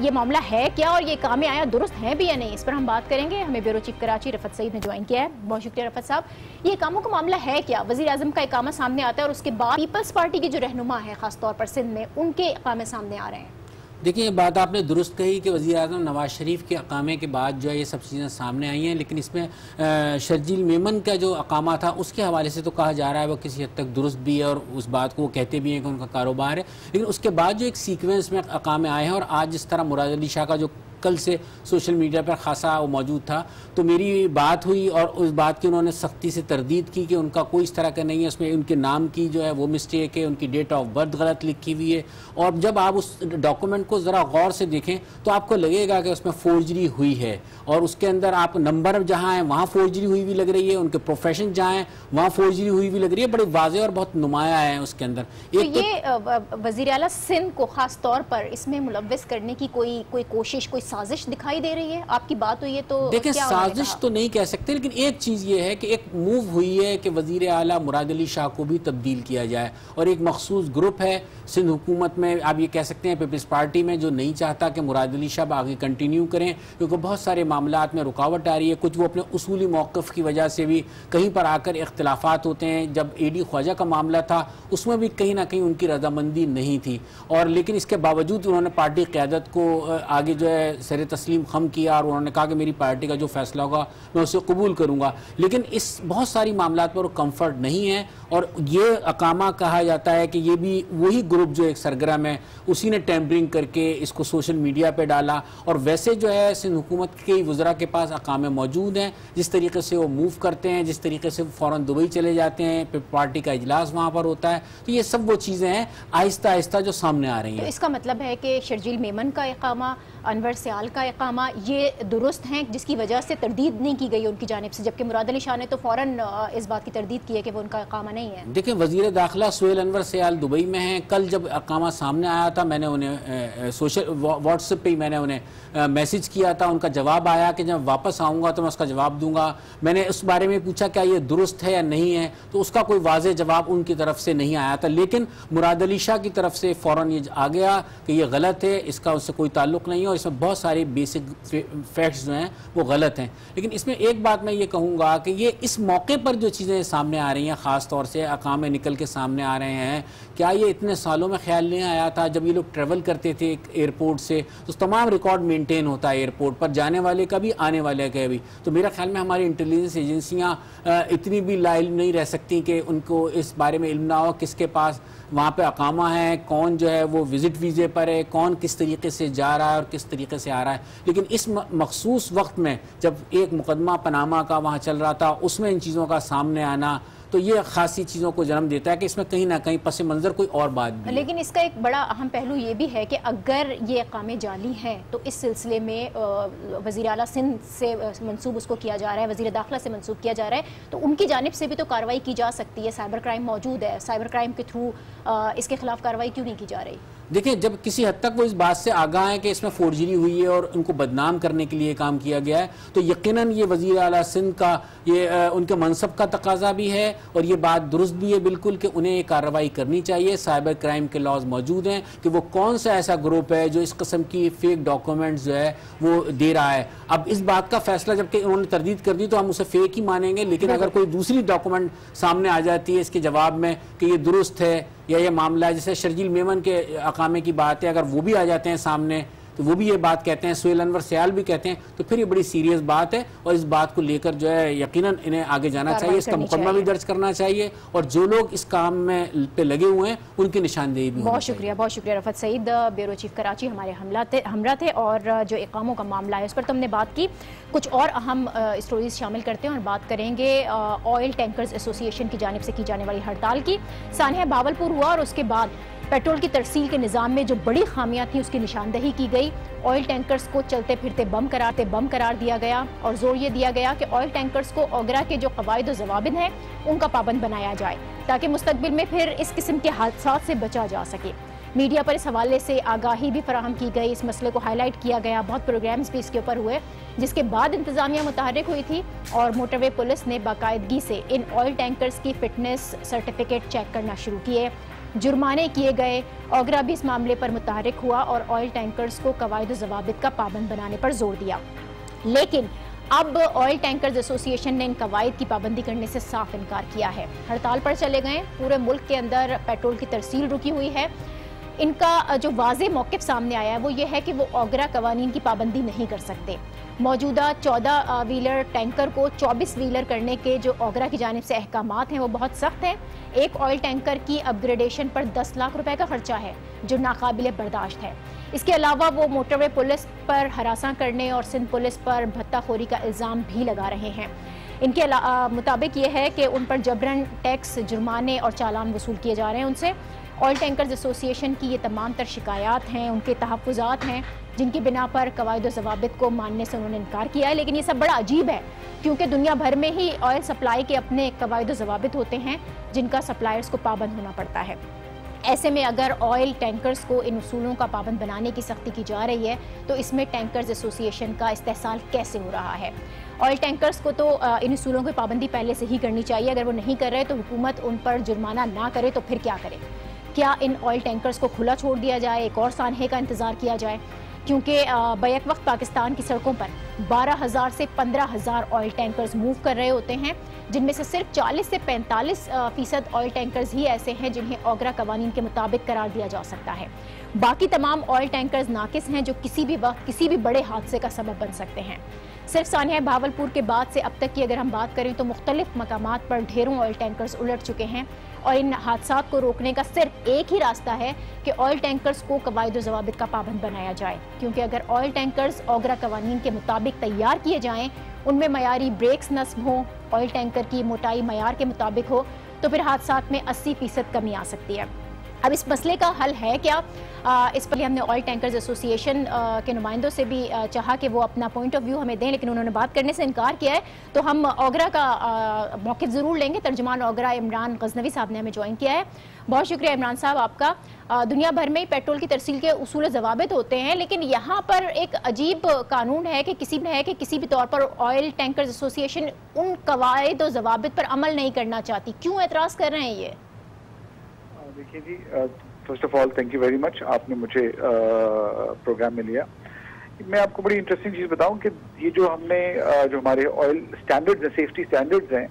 ये मामला है क्या और ये कामे आया दुरुस्त हैं भी या नहीं, इस पर हम बात करेंगे। हमें ब्यूरो चीफ कराची रफत सईद ने ज्वाइन किया है। बहुत शुक्रिया रफत साहब। ये कामों का मामला है क्या? वज़ीर आज़म का इकामा सामने आता है और उसके बाद पीपल्स पार्टी के जो रहनुमा है खासतौर पर सिंध में, उनके इकामे सामने आ रहे हैं। देखिए, ये बात आपने दुरुस्त कही कि वज़ीर आज़म नवाज़ शरीफ के अकामे के बाद जो है ये सब चीज़ें सामने आई हैं, लेकिन इसमें शर्जील मेमन का जो अकामा था उसके हवाले से तो कहा जा रहा है वो किसी हद तक दुरुस्त भी है और उस बात को वो कहते भी हैं कि उनका कारोबार है। लेकिन उसके बाद जो एक सीक्वेंस में अकामे आए हैं और आज जिस तरह मुराद अली शाह का जो कल से सोशल मीडिया पर खासा वो मौजूद था, तो मेरी बात हुई और उस बात की उन्होंने सख्ती से तरदीद की कि उनका कोई इस तरह का नहीं है, उसमें उनके नाम की जो है वो मिस्टेक है, उनकी डेट ऑफ बर्थ गलत लिखी हुई है। और जब आप उस डॉक्यूमेंट को ज़रा गौर से देखें तो आपको लगेगा कि उसमें फोर्जरी हुई है और उसके अंदर आप नंबर जहाँ हैं वहाँ फोर्जरी हुई भी लग रही है, उनके प्रोफेशन जहाँ हैं वहाँ फोर्जरी हुई भी लग रही है। बड़ी वाज़ेह और बहुत नुमाया है उसके अंदर। तो ये वज़ीर आला सिंध को खास तौर पर इसमें मुलव्वस करने की कोई कोशिश, कोई साजिश दिखाई दे रही है? आपकी बात हुई है तो देखिए, साजिश तो नहीं कह सकते, लेकिन एक चीज़ ये है कि एक मूव हुई है कि वज़ीर आला मुराद अली शाह को भी तब्दील किया जाए और एक मखसूस ग्रुप है सिंध हुकूमत में, आप ये कह सकते हैं पीपल्स पार्टी में, जो नहीं चाहता कि मुराद अली शाह आगे कंटिन्यू करें क्योंकि बहुत सारे मामलात में रुकावट आ रही है। कुछ वो अपने उसूली मौक़िफ़ की वजह से भी कहीं पर आकर इख्तिलाफात होते हैं। जब AD ख्वाजा का मामला था उसमें भी कहीं ना कहीं उनकी रजामंदी नहीं थी और लेकिन इसके बावजूद उन्होंने पार्टी क़यादत को आगे जो है सर तस्लीम खम किया और उन्होंने कहा कि मेरी पार्टी का जो फैसला होगा मैं उसे कबूल करूंगा। लेकिन इस बहुत सारी मामलात पर कम्फर्ट नहीं है और ये अकामा कहा जाता है कि ये भी वही ग्रुप जो एक सरगर्म है उसी ने टेम्परिंग करके इसको सोशल मीडिया पे डाला। और वैसे जो है सिंध हुकूमत के वज़रा के पास अकामे मौजूद हैं, जिस तरीके से वो मूव करते हैं, जिस तरीके से फ़ौरन दुबई चले जाते हैं, फिर पार्टी का इजलास वहाँ पर होता है, तो ये सब वो चीज़ें हैं आहिस्ता आहिस्ता जो सामने आ रही हैं। तो इसका मतलब है कि शर्जील मेमन का इकामा, अनवर सियाल का इकामा ये दुरुस्त हैं जिसकी वजह से तरदीद नहीं की गई उनकी जानिब से, जबकि मुराद अली शाह ने तो फ़ौरन इस बात की तरदीद की है कि वो उनका इकामा नहीं है। देखिए, वज़ीर दाखिला सुहेल अनवर सियाल दुबई में हैं। कल जब अकामा सामने आया था मैंने उन्हें सोशल व्हाट्सएप पे ही मैंने उन्हें मैसेज किया था। उनका जवाब आया कि जब वापस आऊँगा तो मैं उसका जवाब दूँगा। मैंने उस बारे में पूछा क्या ये दुरुस्त है या नहीं है, तो उसका कोई वाज़ेह जवाब उनकी तरफ से नहीं आया था। लेकिन मुराद अली शाह की तरफ से फ़ौरन ये आ गया कि ये गलत है, इसका उससे कोई ताल्लुक़ नहीं है और इसमें बहुत सारी बेसिक फैक्ट्स जो हैं वो गलत हैं। लेकिन इसमें एक बात मैं ये कहूँगा कि ये इस मौके पर जो चीज़ें सामने आ रही हैं, ख़ास तौर से अकामे निकल के सामने आ रहे हैं, क्या ये इतने सालों में ख्याल नहीं आया था? जब ये लोग ट्रैवल करते थे एयरपोर्ट से तो तमाम रिकॉर्ड मेंटेन होता है एयरपोर्ट पर, जाने वाले का भी आने वाले का भी। तो मेरा ख्याल में हमारी इंटेलिजेंस एजेंसियाँ इतनी भी लाइल नहीं रह सकती कि उनको इस बारे में इल्म ना हो किसके पास वहाँ पे अकामा है, कौन जो है वो विज़िट वीज़े पर है, कौन किस तरीके से जा रहा है और किस तरीके से आ रहा है। लेकिन इस मखसूस वक्त में जब एक मुकदमा पनामा का वहाँ चल रहा था, उसमें इन चीज़ों का सामने आना तो ये खासी चीज़ों को जन्म देता है कि इसमें कहीं ना कहीं पस मंज़र कोई और बात भी है। लेकिन इसका एक बड़ा अहम पहलू ये भी है कि अगर ये अकामे जाली हैं तो इस सिलसिले में वज़ीर आला सिंध से मंसूब उसको किया जा रहा है, वज़ीर दाखिला से मंसूब किया जा रहा है, तो उनकी जानिब से भी तो कार्रवाई की जा सकती है। साइबर क्राइम मौजूद है, साइबर क्राइम के थ्रू इसके खिलाफ कार्रवाई क्यों नहीं की जा रही? देखिए, जब किसी हद तक वो इस बात से आगाह है कि इसमें फोर्जरी हुई है और उनको बदनाम करने के लिए काम किया गया है, तो यकीनन ये वज़ीर आला सिंध का ये उनके मनसब का तकाजा भी है और ये बात दुरुस्त भी है बिल्कुल कि उन्हें ये कार्रवाई करनी चाहिए। साइबर क्राइम के लॉज मौजूद हैं कि वो कौन सा ऐसा ग्रुप है जो इस किस्म की फेक डॉक्यूमेंट्स जो है वो दे रहा है। अब इस बात का फैसला जबकि उन्होंने तरदीद कर दी तो हम उसे फेक ही मानेंगे, लेकिन अगर कोई दूसरी डॉक्यूमेंट सामने आ जाती है इसके जवाब में कि ये दुरुस्त है या ये मामला है, जैसे शर्जील मेमन के अकामे की बात है, अगर वो भी आ जाते हैं सामने तो वो भी ये बात कहते हैं, सुहेल अनवर सियाल भी कहते हैं, तो फिर ये बड़ी सीरियस बात है और इस बात को लेकर जो है यकीनन इन्हें आगे जाना चाहिए, इसका मुकदमा भी दर्ज करना चाहिए और जो लोग इस काम में पे लगे हुए हैं उनकी निशानदेही भी। बहुत शुक्रिया रफत सईद, ब्यूरो चीफ कराची हमारे हमरा थे और जो इकामों का मामला है उस पर तुमने बात की। कुछ और अहम स्टोरीज शामिल करते हैं और बात करेंगे ऑयल टैंकर्स एसोसिएशन की जानिब से की जाने वाली हड़ताल की। सानिया भावलपुर हुआ और उसके बाद पेट्रोल की तरसील के निज़ाम में जो बड़ी खामियां थी उसकी निशानदही की गई। ऑयल टैंकर्स को चलते फिरते बम करार दिया गया और जोर ये दिया गया कि ऑयल टैंकर्स को ओगरा के जो कवायद और ज़वाबित हैं उनका पाबंद बनाया जाए ताकि मुस्तकबिल में फिर इस किस्म के हादसात से बचा जा सके। मीडिया पर इस हवाले से आगाही भी फराहम की गई, इस मसले को हाईलाइट किया गया, बहुत प्रोग्राम्स भी इसके ऊपर हुए, जिसके बाद इंतजामिया मुतहर्रिक हुई थी और मोटरवे पुलिस ने बाकायदगी से इन ऑयल टैंकर्स की फिटनेस सर्टिफिकेट चेक करना शुरू किए, जुर्माने किए गए। ओगरा भी इस मामले पर मुतहर्रिक हुआ और ऑयल टैंकर्स को कवायद ज़वाबित का पाबंद बनाने पर जोर दिया। लेकिन अब ऑयल टैंकर्स एसोसिएशन ने इन कवायद की पाबंदी करने से साफ इनकार किया है, हड़ताल पर चले गए। पूरे मुल्क के अंदर पेट्रोल की तरसील रुकी हुई है। इनका जो वाज़े मौक़िफ़ सामने आया है वो ये है कि वो ओगरा कवानीन की पाबंदी नहीं कर सकते। मौजूदा 14 व्हीलर टैंकर को 24 व्हीलर करने के जो ओगरा की जानिब से अहकामात हैं वो बहुत सख्त हैं। एक ऑयल टैंकर की अपग्रेडेशन पर 10 लाख रुपए का खर्चा है जो नाकाबिले बर्दाश्त है। इसके अलावा वो मोटरवे पुलिस पर हरासा करने और सिंध पुलिस पर भत्ताखोरी का इल्ज़ाम भी लगा रहे हैं। इनके मुताबिक ये है कि उन पर जबरन टैक्स, जुर्माने और चालान वसूल किए जा रहे हैं उनसे। ऑयल टैंकर्स एसोसिएशन की ये तमाम तर शिकायत हैं, उनके तहफ़्फ़ुज़ात हैं, जिनकी बिना पर कवायद व ज़वाबित को मानने से उन्होंने इनकार किया है। लेकिन ये सब बड़ा अजीब है क्योंकि दुनिया भर में ही ऑयल सप्लाई के अपने कवायद व ज़वाबित होते हैं जिनका सप्लायर्स को पाबंद होना पड़ता है। ऐसे में अगर ऑयल टैंकर्स को इन उसूलों का पाबंद बनाने की सख्ती की जा रही है तो इसमें टैंकर्स एसोसिएशन का इस्तेहसाल कैसे हो रहा है? ऑयल टैंकर्स को तो इन उसूलों की पाबंदी पहले से ही करनी चाहिए। अगर वो नहीं कर रहे तो हुकूमत उन पर जुर्माना ना करे तो फिर क्या करे? क्या इन ऑयल टैंकर्स को खुला छोड़ दिया जाए, एक और सानहे का इंतज़ार किया जाए? क्योंकि बैक वक्त पाकिस्तान की सड़कों पर 12,000 से 15,000 ऑयल टैंकर्स मूव कर रहे होते हैं, जिनमें से सिर्फ 40 से 45% ऑयल टैंकर्स ही ऐसे हैं जिन्हें ओगरा कवानीन के मुताबिक करार दिया जा सकता है। बाकी तमाम ऑयल टैंकर्स नाकिस हैं जो किसी भी वक्त किसी भी बड़े हादसे का सबब बन सकते हैं। सिर्फ सानिया भावलपुर के बाद से अब तक की अगर हम बात करें तो मुख्तलिफ मकामात पर ढेरों ऑयल टैंकर्स उलट चुके हैं और इन हादसात को रोकने का सिर्फ एक ही रास्ता है कि ऑयल टैंकर्स को कवायद व ज़वाबित का पाबंद बनाया जाए। क्योंकि अगर ऑयल टैंकर्स ओगरा कवानीन के मुताबिक तैयार किए जाएं, उनमें मयारी ब्रेक्स नस्ब हों, ऑयल टैंकर की मोटाई मयार के मुताबिक हो, तो फिर हादसात में 80% कमी आ सकती है। अब इस मसले का हल है क्या? इस पर हमने ऑयल टैंकर्स एसोसिएशन के नुमाइंदों से भी चाहा कि वो अपना पॉइंट ऑफ व्यू हमें दें, लेकिन उन्होंने बात करने से इनकार किया है। तो हम ओगरा का मौक़िफ़ ज़रूर लेंगे। तर्जुमान ओगरा इमरान गज़नवी साहब ने हमें ज्वाइन किया है। बहुत शुक्रिया इमरान साहब आपका। दुनिया भर में पेट्रोल की तरसील के उसूल ज़वाबित होते हैं, लेकिन यहाँ पर एक अजीब कानून है कि किसी भी तौर पर ऑयल टैंकर्स एसोसिएशन उन कवायद व ज़वाबित पर अमल नहीं करना चाहती। क्यों एतराज़ कर रहे हैं ये? देखिए जी, first of all thank you very much, आपने मुझे प्रोग्राम में लिया। मैं आपको बड़ी इंटरेस्टिंग चीज़ बताऊं कि ये जो हमने जो हमारे ऑयल स्टैंडर्ड्स हैं, सेफ्टी स्टैंडर्ड्स हैं,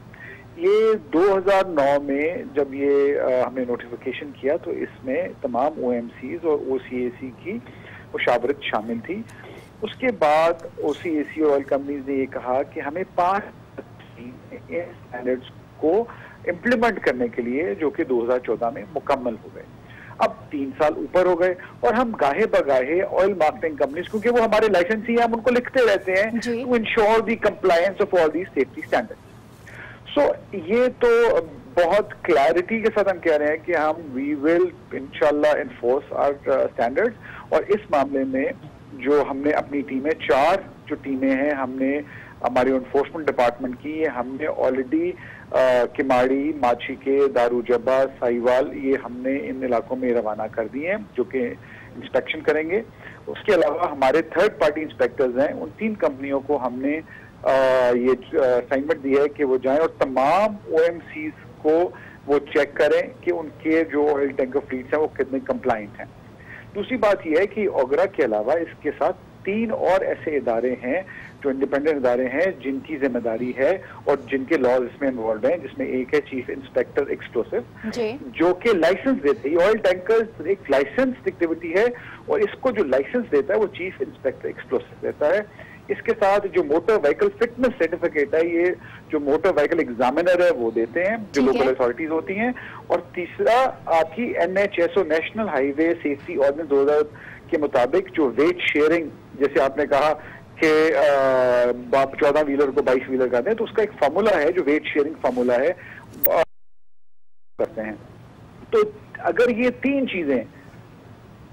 ये 2009 में जब ये हमने नोटिफिकेशन किया तो इसमें तमाम OMCs और OCAC की मुशावरत शामिल थी। उसके बाद OCAC और ऑयल कंपनीज ने ये कहा कि हमें 5 स्टैंडर्ड्स को इम्प्लीमेंट करने के लिए, जो कि 2014 में मुकम्मल हो गए। अब 3 साल ऊपर हो गए और हम गाहे बगाहे ऑयल मार्केटिंग कंपनीज, क्योंकि वो हमारे लाइसेंसी हैं, हम उनको लिखते रहते हैं to ensure the compliance of all the safety standards. So ये तो बहुत क्लैरिटी के साथ हम कह रहे हैं कि हम वी विल इंशाल्लाह इन्फोर्स आवर स्टैंडर्ड्स। और इस मामले में जो हमने अपनी टीमें, 4 जो टीमें हैं हमने हमारी इन्फोर्समेंट डिपार्टमेंट की, हमने ऑलरेडी किमाड़ी, माछीके, दारूजबा, साहिवाल, ये हमने इन इलाकों में रवाना कर दिए हैं जो कि इंस्पेक्शन करेंगे। उसके अलावा हमारे थर्ड पार्टी इंस्पेक्टर्स हैं, उन 3 कंपनियों को हमने ये असाइनमेंट दिया है कि वो जाएं और तमाम OMCs को वो चेक करें कि उनके जो ऑयल टैंकर फ्लीट्स हैं वो कितने कंप्लाइंट हैं। दूसरी बात यह है कि ओगरा के अलावा इसके साथ 3 और ऐसे इदारे हैं जो इंडिपेंडेंट इदारे हैं जिनकी जिम्मेदारी है और जिनके लॉज इसमें इन्वॉल्व हैं, जिसमें एक है चीफ इंस्पेक्टर एक्सप्लोसिव, जो कि लाइसेंस देते हैं। ऑयल टैंकर्स एक लाइसेंस एक्टिविटी है और इसको जो लाइसेंस देता है वो चीफ इंस्पेक्टर एक्सप्लोसिव देता है। इसके साथ जो मोटर व्हीकल फिटनेस सर्टिफिकेट है, ये जो मोटर व्हीकल एग्जामिनर है वो देते हैं, जो लोकल अथॉरिटीज होती हैं। और तीसरा आपकी NHSO national highway safety ordinance 2000 के मुताबिक जो वेट शेयरिंग, जैसे आपने कहा कि 14 व्हीलर को 22 व्हीलर करते हैं, तो उसका एक फार्मूला है जो वेट शेयरिंग फार्मूला है करते हैं। तो अगर ये 3 चीजें,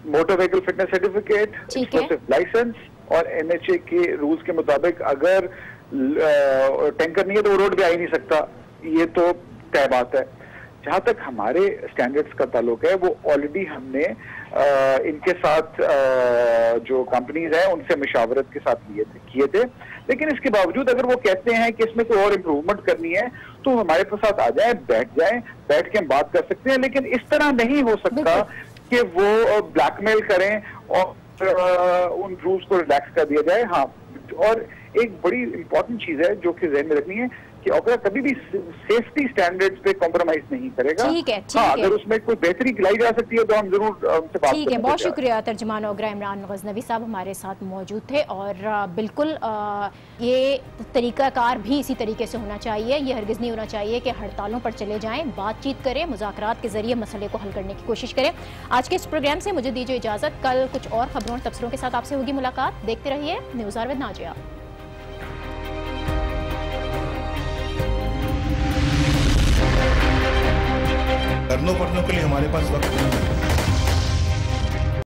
motor vehicle fitness certificate, explosive licence और NHA के रूल्स के मुताबिक अगर टैंकर नहीं है तो वो रोड पे आ ही नहीं सकता, ये तो तय बात है। जहां तक हमारे स्टैंडर्ड्स का ताल्लुक है वो ऑलरेडी हमने इनके साथ जो कंपनीज हैं उनसे मशावरत के साथ किए थे। लेकिन इसके बावजूद अगर वो कहते हैं कि इसमें कोई और इम्प्रूवमेंट करनी है तो हमारे साथ आ जाए, बैठ के हम बात कर सकते हैं। लेकिन इस तरह नहीं हो सकता कि वो ब्लैकमेल करें और उन रूल्स को रिलैक्स कर दिया जाए। हाँ, और एक बड़ी इंपॉर्टेंट चीज है जो कि ज़हन में रखनी है कि अगर कभी भी सेफ्टी स्टैंडर्ड्स पे कॉम्प्रोमाइज नहीं करेगा। ठीक है, ठीक हाँ, है। अगर उसमें कोई बेहतरी लाई जा सकती है तो हम जरूर उनसे बात ठीक है, बहुत शुक्रिया। तर्जुमान ओगरा इमरान गजनवी साहब हमारे साथ मौजूद थे और बिल्कुल ये तरीकाकार भी इसी तरीके से होना चाहिए। ये हरगिज़ नहीं होना चाहिए कि हड़तालों पर चले जाएं, बातचीत करें, मुज़ाकरात के जरिए मसले को हल करने की कोशिश करें। आज के इस प्रोग्राम से मुझे दीजिए इजाज़त। कल कुछ और खबरों और तबसरों के साथ आपसे होगी मुलाकात। देखते रहिए न्यूज़ आवर विद नाजिया। करनों पढ़ने के लिए हमारे पास वक्त नहीं है।